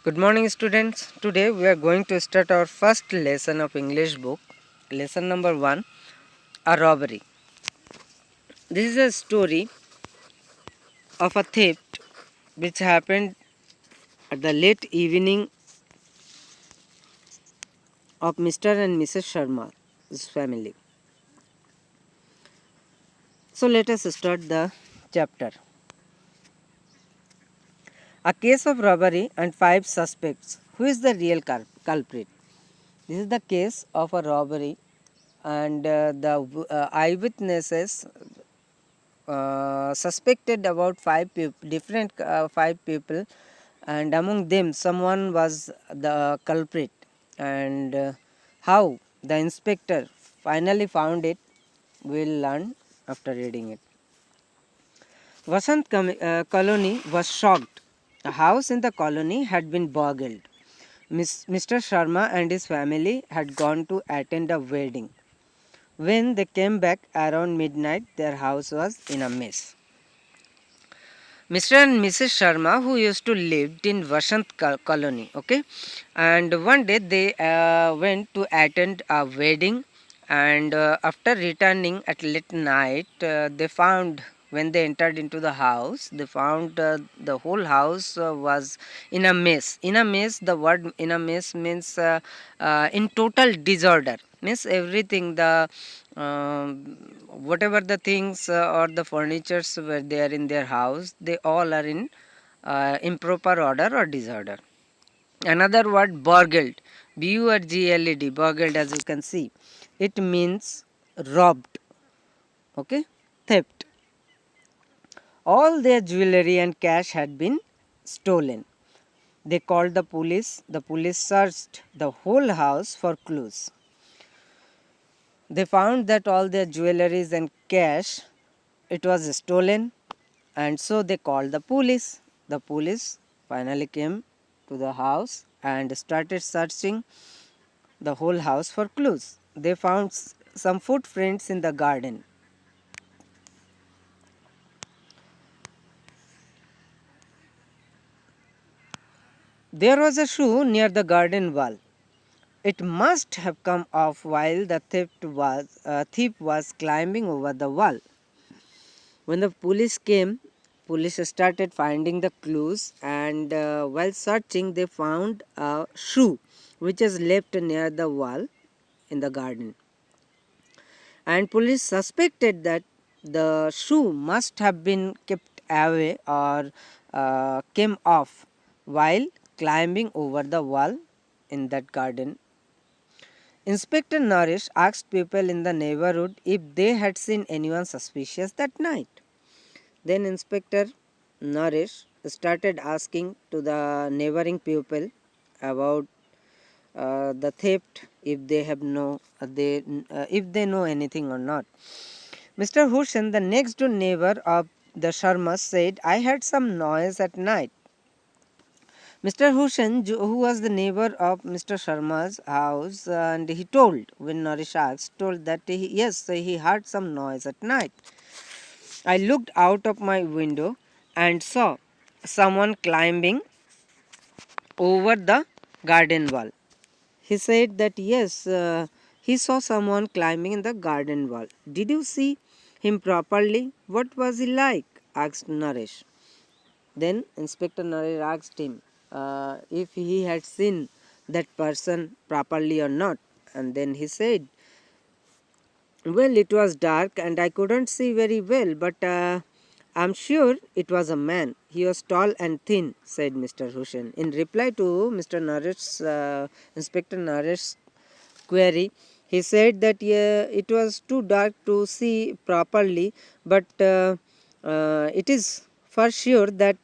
Good morning, students. Today we are going to start our first lesson of English book. Lesson number 1, a robbery. This is a story of a theft which happened at the late evening of Mr. and Mrs. Sharma's family. So let us start the chapter. A case of robbery and 5 suspects. Who is the real culprit? This is the case of a robbery and the eyewitnesses suspected about different 5 people, and among them someone was the culprit. And how the inspector finally found it, we'll learn after reading it. Colony was shocked. A house in the colony had been burgled. Mr. Sharma and his family had gone to attend a wedding. When they came back around midnight, their house was in a mess. Mr. and Mrs. Sharma, who used to live in Vasant colony, okay, and one day they went to attend a wedding, and after returning at late night, they found, when they entered into the house, they found the whole house was in a mess. In a mess, the word in a mess means in total disorder. Means everything, the whatever the things or the furnitures were there in their house, they all are in improper order or disorder. Another word, burgled, burgled, burgled, as you can see, it means robbed, okay, theft. All their jewelry and cash had been stolen. They called the police. The police searched the whole house for clues. They found that all their jewelries and cash, it was stolen, and so they called the police. The police finally came to the house and started searching the whole house for clues. They found some footprints in the garden. There was a shoe near the garden wall. It must have come off while the thief was climbing over the wall. When the police came, police started finding the clues, and while searching, they found a shoe which is left near the wall in the garden. And police suspected that the shoe must have been kept away or came off while climbing over the wall in that garden. Inspector Nourish asked people in the neighborhood if they had seen anyone suspicious that night. Then Inspector Nourish started asking to the neighboring people about the theft, if they have if they know anything or not. Mr. Hussain, the next door neighbor of the Sharmas, said, "I heard some noise at night." Mr. Hussain, who was the neighbor of Mr. Sharma's house, and he told, when Nourish asked, told that yes, he heard some noise at night. I looked out of my window and saw someone climbing over the garden wall. He said that yes, he saw someone climbing in the garden wall. Did you see him properly? What was he like? Asked Naresh. Then Inspector Naresh asked him if he had seen that person properly or not. And then he said, well, it was dark and I couldn't see very well, but I'm sure it was a man. He was tall and thin, said Mr. Hussain. In reply to Mr. Naresh's, Inspector Naresh's query, he said that it was too dark to see properly, but it is for sure that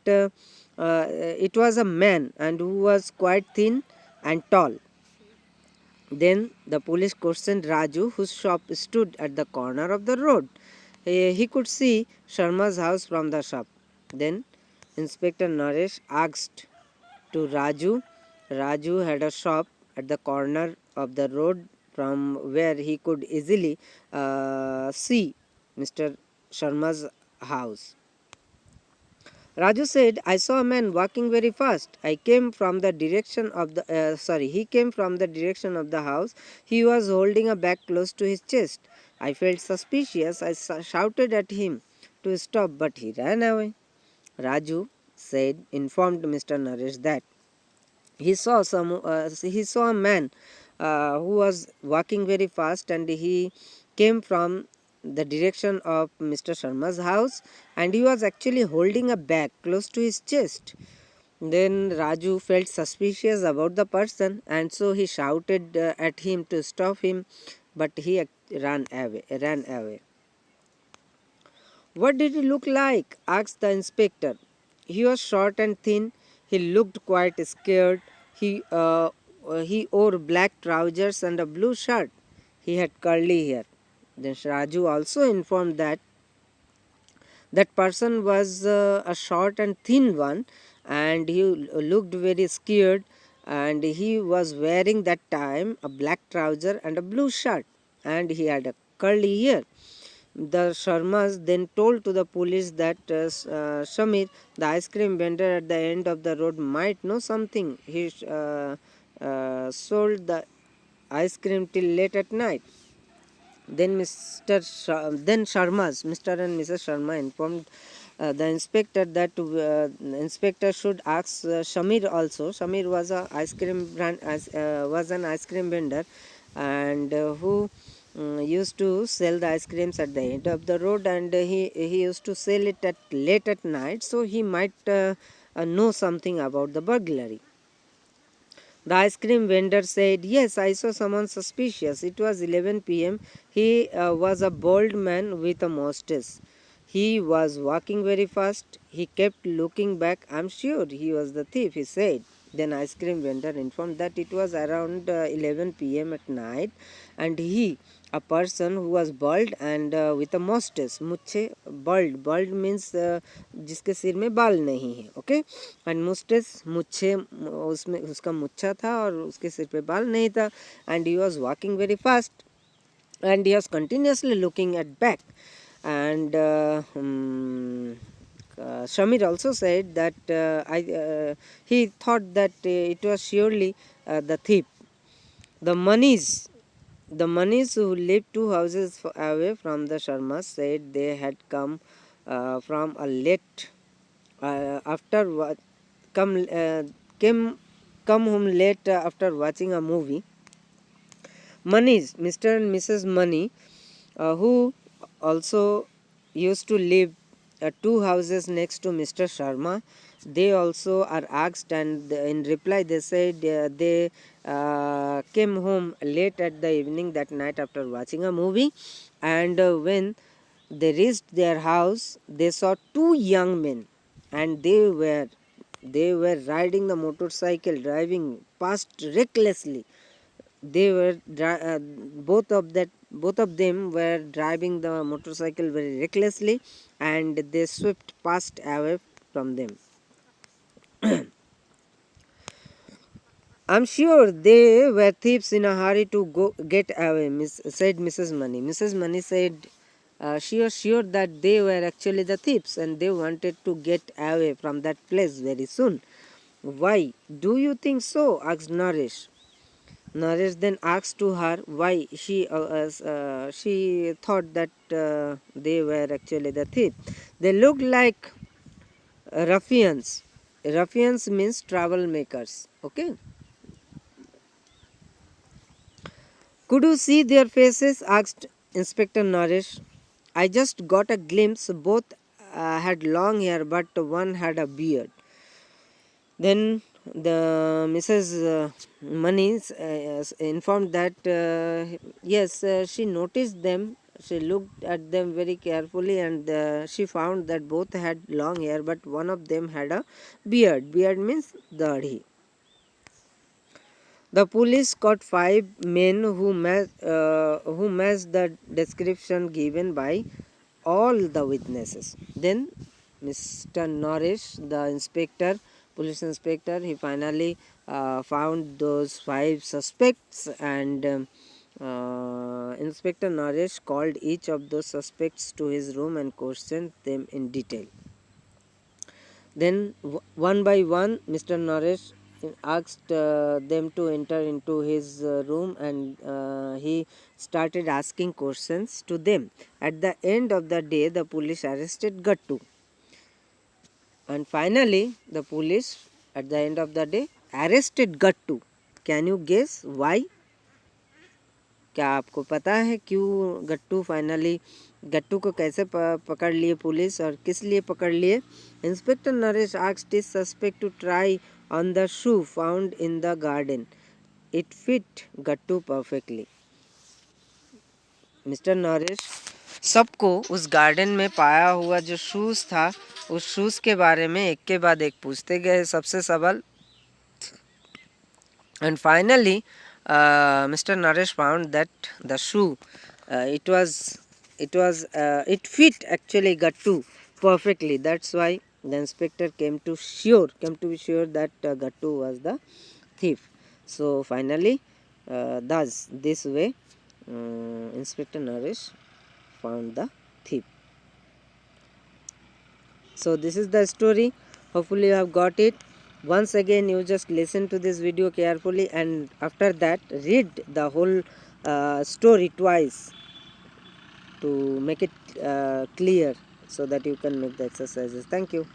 it was a man and who was quite thin and tall. Then the police questioned Raju, whose shop stood at the corner of the road. He could see Sharma's house from the shop. Then Inspector Naresh asked to Raju. Raju had a shop at the corner of the road from where he could easily see Mr. Sharma's house. Raju said, I saw a man walking very fast. I came from the direction of the he came from the direction of the house. He was holding a bag close to his chest. I felt suspicious. I shouted at him to stop, but he ran away. Raju said, informed Mr. Naresh that he saw a man who was walking very fast, and he came from the direction of Mr. Sharma's house, and he was actually holding a bag close to his chest. Then Raju felt suspicious about the person, and so he shouted at him to stop him, but he ran away. What did he look like? Asked the inspector. He was short and thin. He looked quite scared. He wore black trousers and a blue shirt. He had curly hair. Then Raju also informed that that person was a short and thin one, and he looked very scared, and he was wearing that time a black trouser and a blue shirt, and he had a curly hair. The Sharmas then told to the police that Shamir, the ice cream vendor at the end of the road, might know something. He sold the ice cream till late at night. Then Mr. and Mrs. Sharma informed the inspector that the inspector should ask Shamir also. Shamir was was an ice cream vendor, and who used to sell the ice creams at the end of the road, and he used to sell it at late at night, so he might know something about the burglary. The ice cream vendor said, yes, I saw someone suspicious. It was 11 p.m. He was a bald man with a mustache. He was walking very fast. He kept looking back. I'm sure he was the thief, he said. Then ice cream vendor informed that it was around 11 p.m. at night, and he, a person who was bald and with a mustache, मुच्छे, bald means जिसके सिर में बाल नहीं है, okay, and mustache, मुच्छे, उसमें उसका मुच्छा था और उसके सिर पे बाल नहीं था, and he was walking very fast, and he was continuously looking at back, and Shamir also said that he thought that it was surely the thief. The Manis, the Manis who lived 2 houses away from the Sharmas said they had come from a late after come came come home late after watching a movie. Manis, Mr. and Mrs. Mani, who also used to live 2 houses next to Mr. Sharma, they also are asked, and in reply they said they came home late at the evening that night after watching a movie, and when they reached their house, they saw two young men, and they were riding the motorcycle, driving past recklessly. They were both of them were driving the motorcycle very recklessly, and they swept past away from them. I'm sure they were thieves in a hurry to go get away, said Mrs. Money. Mrs. Money said she was sure that they were actually the thieves, and they wanted to get away from that place very soon. Why do you think so? Asked Naresh. Naresh then asked to her why she thought that they were actually the thief. They looked like ruffians. Ruffians means travel makers. Okay. Could you see their faces? Asked Inspector Naresh. I just got a glimpse. Both had long hair, but one had a beard. Then the Mrs. Manis informed that yes, she noticed them. She looked at them very carefully, and she found that both had long hair, but one of them had a beard. Beard means dadi. The police caught 5 men who matched the description given by all the witnesses. Then Mr. Norris, the inspector, police inspector, he finally found those 5 suspects, and Inspector Norris called each of those suspects to his room and questioned them in detail. Then one by one, Mr. Naresh asked them to enter into his room, and he started asking questions to them. At the end of the day, the police arrested Gattu. And finally, the police at the end of the day arrested Gattu. Can you guess why? क्या आपको पता है क्यों गट्टू को कैसे पकड़ लिए police और किस लिए पकड़ लिए? Inspector Naresh asked his suspect to try on the shoe found in the garden. It fit Gattu perfectly. Mister Naresh सबको उस गार्डन में पाया हुआ जो शूज़ था उस शूज़ के बारे में एक के बाद एक पूछते गए सबसे सवाल. And finally, Mr. Naresh found that the shoe it fit actually Gattu perfectly. That's why the inspector came to be sure that Gattu was the thief. So finally, thus this way, Inspector Naresh found the thief. So this is the story. Hopefully you have got it. Once again, you just listen to this video carefully, and after that read the whole story twice to make it clear, so that you can make the exercises. Thank you.